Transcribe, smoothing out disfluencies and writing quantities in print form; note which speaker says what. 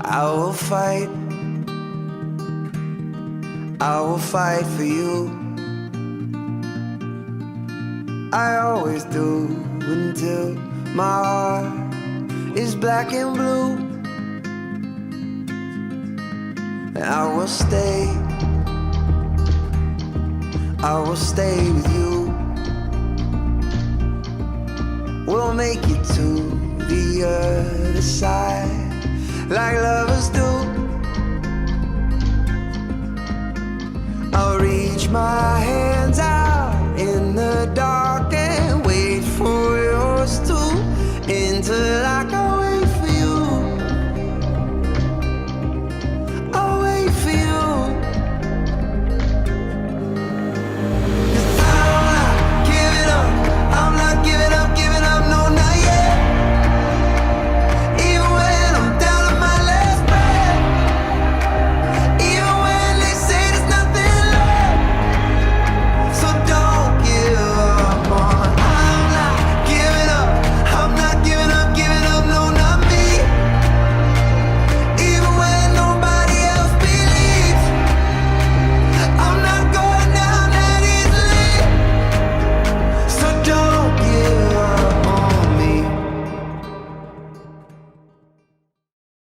Speaker 1: I will fight, I will fight for you. I always do until my heart is black and blue. And I will stay with you. We'll make it to the other side like lovers do. I'll reach my hand